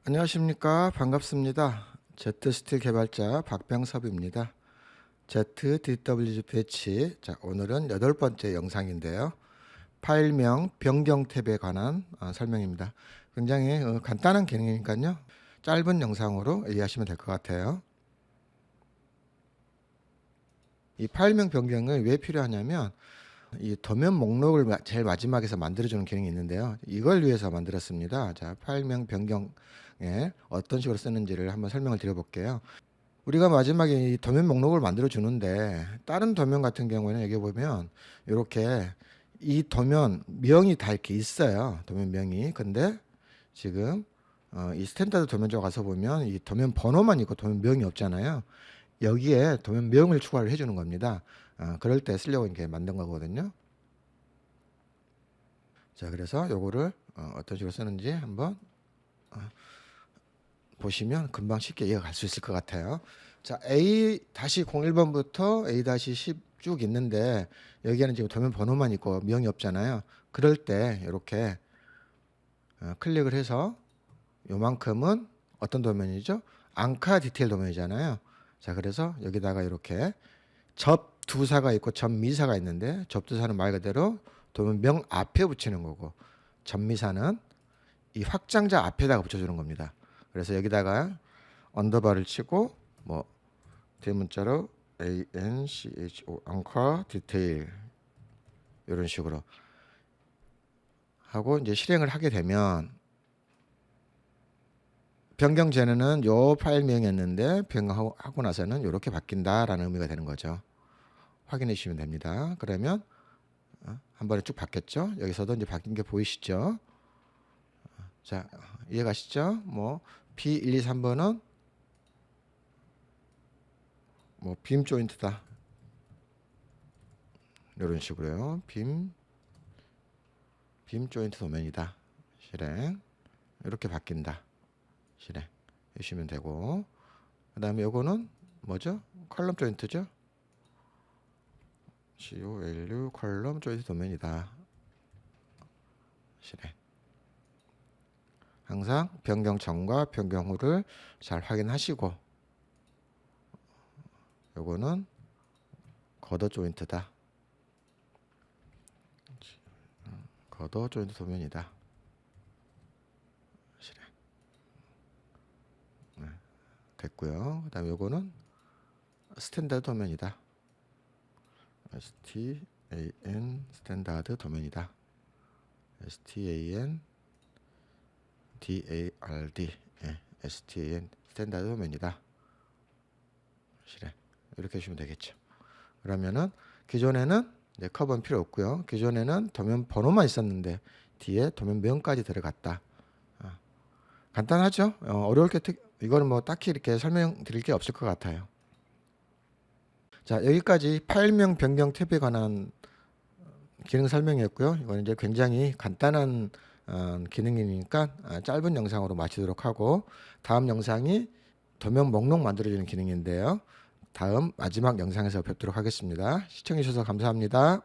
안녕하십니까. 반갑습니다. Z스틸 개발자 박병섭입니다. ZDWG 패치. 자, 오늘은 8번째 영상인데요. 파일명 변경 탭에 관한 설명입니다. 굉장히 간단한 기능이니까요. 짧은 영상으로 이해하시면 될 것 같아요. 이 파일명 변경을 왜 필요하냐면 이 도면 목록을 제일 마지막에서 만들어주는 기능이 있는데요. 이걸 위해서 만들었습니다. 자, 파일명 변경에 어떤 식으로 쓰는지를 한번 설명을 드려볼게요. 우리가 마지막에 이 도면 목록을 만들어 주는데 다른 도면 같은 경우에는 여기 보면 이렇게 이 도면 명이 다 이렇게 있어요. 도면 명이. 근데 지금 이 스탠다드 도면 쪽 가서 보면 이 도면 번호만 있고 도면 명이 없잖아요. 여기에 도면 명을 추가를 해주는 겁니다. 그럴 때 쓰려고 이렇게 만든 거거든요. 자, 그래서 요거를 어떤 식으로 쓰는지 한번 보시면 금방 쉽게 이해가 갈 수 있을 것 같아요. 자, A-01번부터 A-10 쭉 있는데 여기에는 지금 도면 번호만 있고 명이 없잖아요. 그럴 때 이렇게 클릭을 해서 요만큼은 어떤 도면이죠? 앙카 디테일 도면이잖아요. 자, 그래서 여기다가 이렇게 접두사가 있고 접미사가 있는데 접두사는 말 그대로 도면 명 앞에 붙이는 거고 접미사는 이 확장자 앞에다가 붙여주는 겁니다. 그래서 여기다가 언더바를 치고 뭐 대문자로 ANCHO 앙카 디테일 이런 식으로 하고 이제 실행을 하게 되면 변경 전에는 요 파일명이었는데 변경하고 나서는 이렇게 바뀐다라는 의미가 되는 거죠. 확인해 주시면 됩니다. 그러면 한 번에 쭉 바뀌었죠. 여기서도 이제 바뀐 게 보이시죠? 자, 이해가시죠? 뭐 B1, 2, 3번은 뭐 빔 조인트다. 이런 식으로요. 빔 조인트 도면이다. 실행. 이렇게 바뀐다. 실행 해주시면 되고, 그 다음에 요거는 뭐죠? 컬럼 조인트죠? COLU 컬럼 조인트 도면이다. 실행. 항상 변경 전과 변경 후를 잘 확인하시고, 요거는 거더 조인트다. 거더 조인트 도면이다. 실행. 네, 됐고요. 그 다음에 요거는 스탠다드 도면이다. STAN 스탠다드 도면이다. STAN DARD STAN 스탠다드 도면이다. 실행. 이렇게 해주시면 되겠죠. 그러면은 기존에는 커버는 필요 없고요. 기존에는 도면 번호만 있었는데 뒤에 도면 명까지 들어갔다. 간단하죠? 어려울 게 이거는 뭐 딱히 이렇게 설명드릴 게 없을 것 같아요. 자, 여기까지 파일명 변경 탭에 관한 기능 설명이었고요. 이거는 이제 굉장히 간단한 기능이니까 짧은 영상으로 마치도록 하고, 다음 영상이 도면 목록 만들어주는 기능인데요. 다음 마지막 영상에서 뵙도록 하겠습니다. 시청해 주셔서 감사합니다.